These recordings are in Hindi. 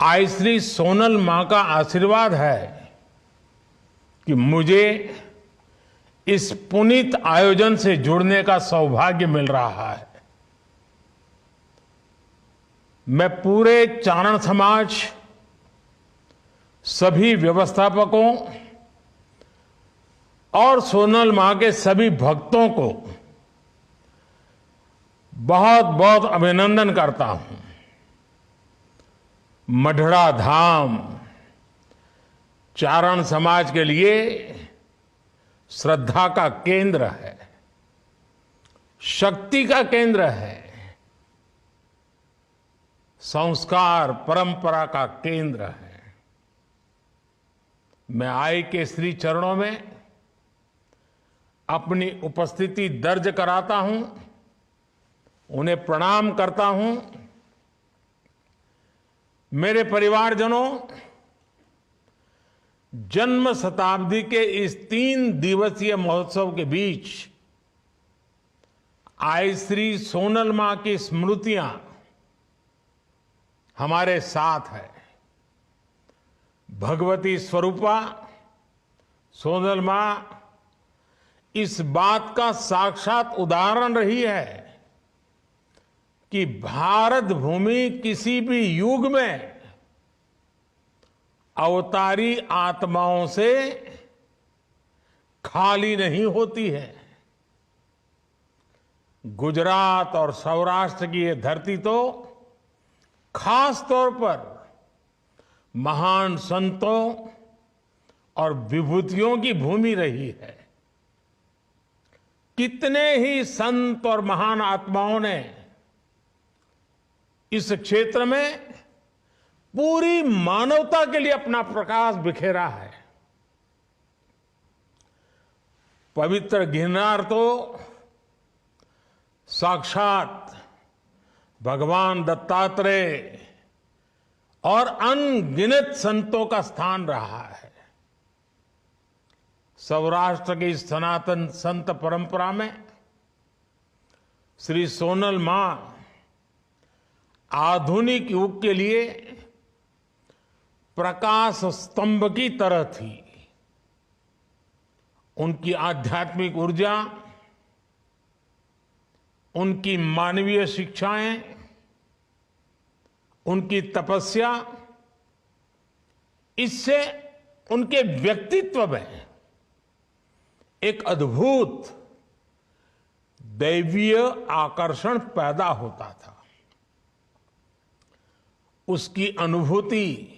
आई श्री सोनल मां का आशीर्वाद है कि मुझे इस पुनीत आयोजन से जुड़ने का सौभाग्य मिल रहा है। मैं पूरे चारण समाज, सभी व्यवस्थापकों और सोनल मां के सभी भक्तों को बहुत बहुत अभिनंदन करता हूं। मढ़ड़ा धाम चारण समाज के लिए श्रद्धा का केंद्र है, शक्ति का केंद्र है, संस्कार परंपरा का केंद्र है। मैं आई के श्री चरणों में अपनी उपस्थिति दर्ज कराता हूं, उन्हें प्रणाम करता हूं। मेरे परिवारजनों, जन्म शताब्दी के इस 3 दिवसीय महोत्सव के बीच आई श्री सोनल मां की स्मृतियां हमारे साथ है। भगवती स्वरूपा सोनल मां इस बात का साक्षात उदाहरण रही है कि भारत भूमि किसी भी युग में अवतारी आत्माओं से खाली नहीं होती है। गुजरात और सौराष्ट्र की ये धरती तो खास तौर पर महान संतों और विभूतियों की भूमि रही है। कितने ही संत और महान आत्माओं ने इस क्षेत्र में पूरी मानवता के लिए अपना प्रकाश बिखेरा है। पवित्र गिरनार तो साक्षात भगवान दत्तात्रेय और अनगिनत संतों का स्थान रहा है। सौराष्ट्र की सनातन संत परंपरा में श्री सोनल मां आधुनिक युग के लिए प्रकाश स्तंभ की तरह थी। उनकी आध्यात्मिक ऊर्जा, उनकी मानवीय शिक्षाएं, उनकी तपस्या, इससे उनके व्यक्तित्व में एक अद्भुत दैवीय आकर्षण पैदा होता था। उसकी अनुभूति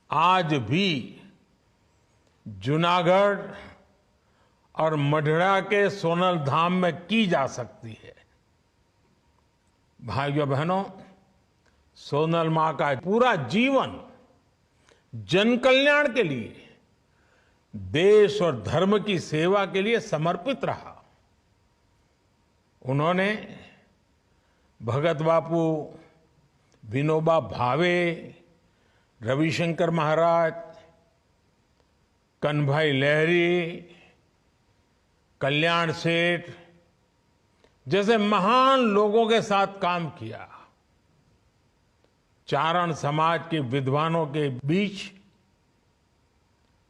आज भी जूनागढ़ और मढ़ड़ा के सोनल धाम में की जा सकती है। भाइयों बहनों, सोनल मां का पूरा जीवन जन कल्याण के लिए, देश और धर्म की सेवा के लिए समर्पित रहा। उन्होंने भगत बापू, विनोबा भावे, रविशंकर महाराज, कन्हभाई लहरी, कल्याण सेठ जैसे महान लोगों के साथ काम किया। चारण समाज के विद्वानों के बीच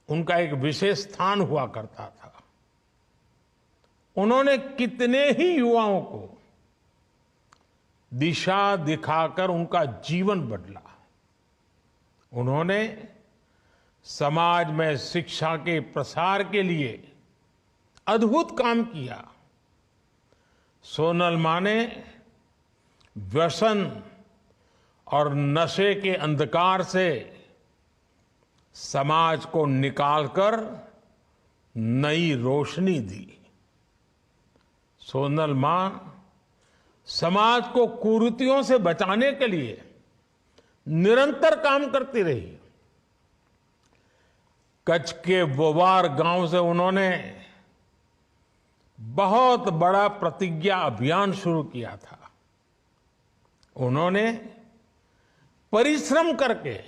उनका एक विशेष स्थान हुआ करता था। उन्होंने कितने ही युवाओं को दिशा दिखाकर उनका जीवन बदला। उन्होंने समाज में शिक्षा के प्रसार के लिए अद्भुत काम किया। सोनल मां ने व्यसन और नशे के अंधकार से समाज को निकालकर नई रोशनी दी। सोनल मां समाज को कुरीतियों से बचाने के लिए निरंतर काम करती रही। कच्छ के वोवार गांव से उन्होंने बहुत बड़ा प्रतिज्ञा अभियान शुरू किया था। उन्होंने परिश्रम करके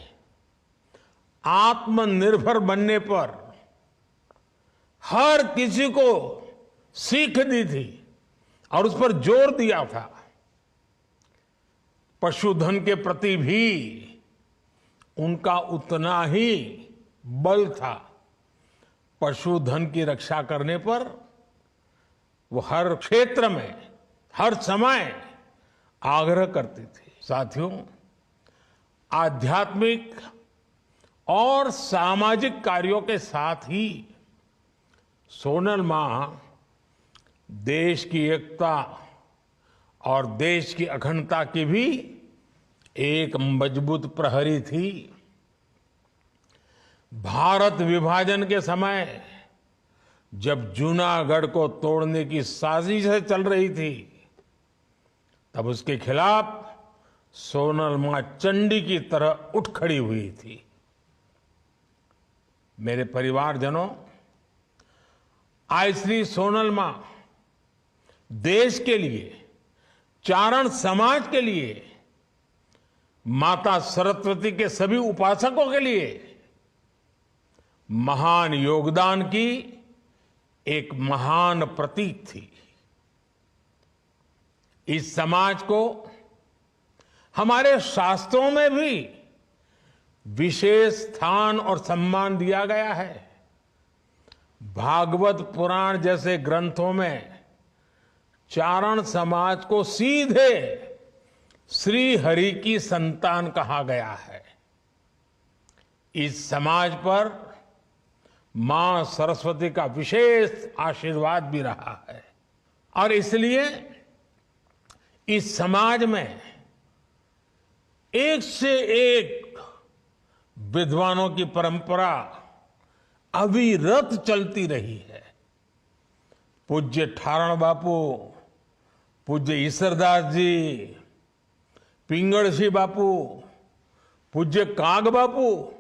आत्मनिर्भर बनने पर हर किसी को सीख दी थी और उस पर जोर दिया था। पशुधन के प्रति भी उनका उतना ही बल था। पशुधन की रक्षा करने पर वो हर क्षेत्र में, हर समय आग्रह करती थी। साथियों, आध्यात्मिक और सामाजिक कार्यों के साथ ही सोनल मां देश की एकता और देश की अखंडता की भी एक मजबूत प्रहरी थी। भारत विभाजन के समय जब जूनागढ़ को तोड़ने की साजिश चल रही थी, तब उसके खिलाफ सोनल मां चंडी की तरह उठ खड़ी हुई थी। मेरे परिवारजनों, आज श्री सोनल मां देश के लिए, चारण समाज के लिए, माता सरस्वती के सभी उपासकों के लिए महान योगदान की एक महान प्रतीक थी। इस समाज को हमारे शास्त्रों में भी विशेष स्थान और सम्मान दिया गया है। भागवत पुराण जैसे ग्रंथों में चारण समाज को सीधे श्री हरि की संतान कहा गया है। इस समाज पर मां सरस्वती का विशेष आशीर्वाद भी रहा है और इसलिए इस समाज में एक से एक विद्वानों की परंपरा अविरत चलती रही है। पूज्य ठारण बापू, पूज्य ईश्वरदास जी, पिंगళ बापू, पूज्य काग बापू,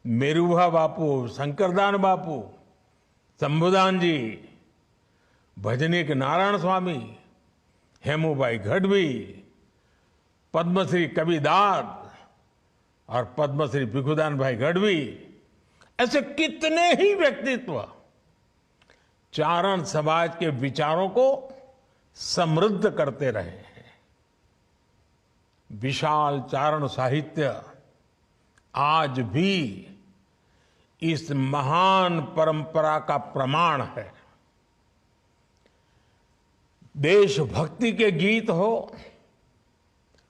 मेरुभा बापू, शंकरदान बापू, शंभुदान जी, भजनीक नारायण स्वामी, हेमूबाई गढ़वी, पद्मश्री कबीरदास और पद्मश्री भिखुदान भाई गढ़वी, ऐसे कितने ही व्यक्तित्व चारण समाज के विचारों को समृद्ध करते रहे हैं। विशाल चारण साहित्य आज भी इस महान परंपरा का प्रमाण है। देशभक्ति के गीत हो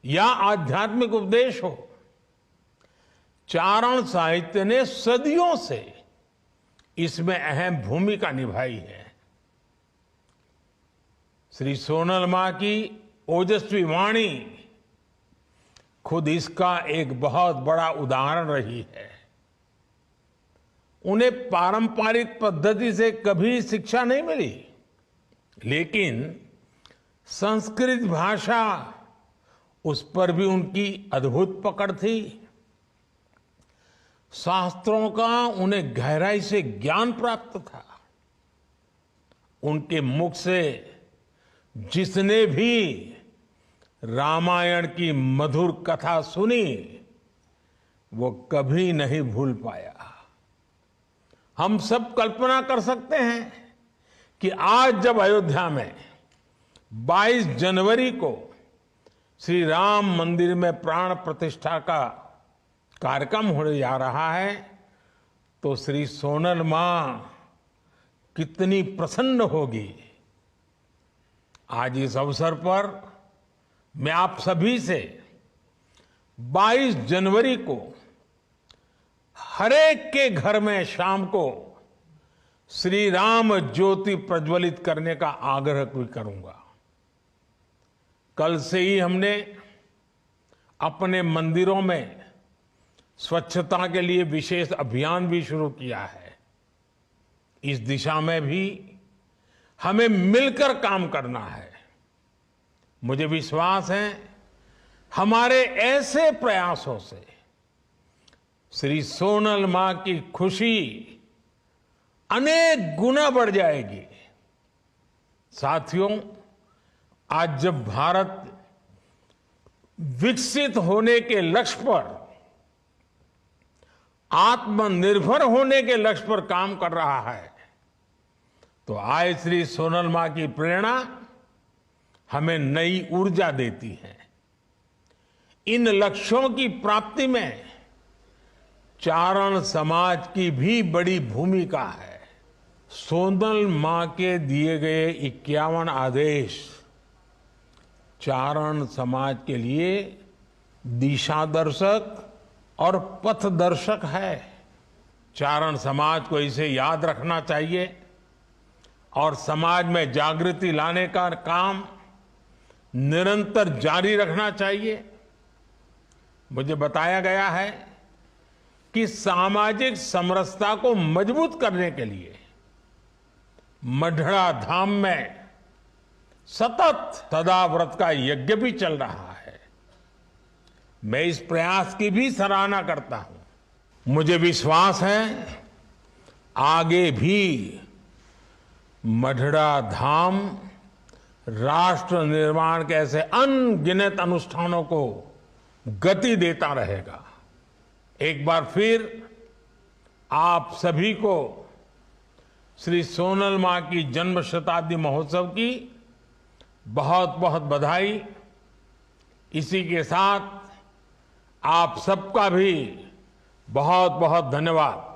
या आध्यात्मिक उपदेश हो, चारण साहित्य ने सदियों से इसमें अहम भूमिका निभाई है। श्री सोनल मां की ओजस्वी वाणी खुद इसका एक बहुत बड़ा उदाहरण रही है। उन्हें पारंपरिक पद्धति से कभी शिक्षा नहीं मिली, लेकिन संस्कृत भाषा, उस पर भी उनकी अद्भुत पकड़ थी। शास्त्रों का उन्हें गहराई से ज्ञान प्राप्त था। उनके मुख से जिसने भी रामायण की मधुर कथा सुनी, वो कभी नहीं भूल पाया। हम सब कल्पना कर सकते हैं कि आज जब अयोध्या में 22 जनवरी को श्री राम मंदिर में प्राण प्रतिष्ठा का कार्यक्रम होने जा रहा है, तो श्री सोनल मां कितनी प्रसन्न होगी। आज इस अवसर पर मैं आप सभी से 22 जनवरी को हरेक के घर में शाम को श्री राम ज्योति प्रज्वलित करने का आग्रह भी करूंगा। कल से ही हमने अपने मंदिरों में स्वच्छता के लिए विशेष अभियान भी शुरू किया है। इस दिशा में भी हमें मिलकर काम करना है। मुझे विश्वास है हमारे ऐसे प्रयासों से श्री सोनल मां की खुशी अनेक गुना बढ़ जाएगी। साथियों, आज जब भारत विकसित होने के लक्ष्य पर, आत्मनिर्भर होने के लक्ष्य पर काम कर रहा है, तो आज श्री सोनल मां की प्रेरणा हमें नई ऊर्जा देती है। इन लक्ष्यों की प्राप्ति में चारण समाज की भी बड़ी भूमिका है। सोनल मां के दिए गए 51 आदेश चारण समाज के लिए दिशा दर्शक और पथ दर्शक है। चारण समाज को इसे याद रखना चाहिए और समाज में जागृति लाने का काम निरंतर जारी रखना चाहिए। मुझे बताया गया है कि सामाजिक समरसता को मजबूत करने के लिए मढ़ड़ा धाम में सतत सदाव्रत का यज्ञ भी चल रहा है। मैं इस प्रयास की भी सराहना करता हूं। मुझे विश्वास है आगे भी मढ़ड़ा धाम राष्ट्र निर्माण के ऐसे अनगिनत अनुष्ठानों को गति देता रहेगा। एक बार फिर आप सभी को श्री सोनल मां की जन्म शताब्दी महोत्सव की बहुत बहुत बधाई। इसी के साथ आप सबका भी बहुत बहुत धन्यवाद।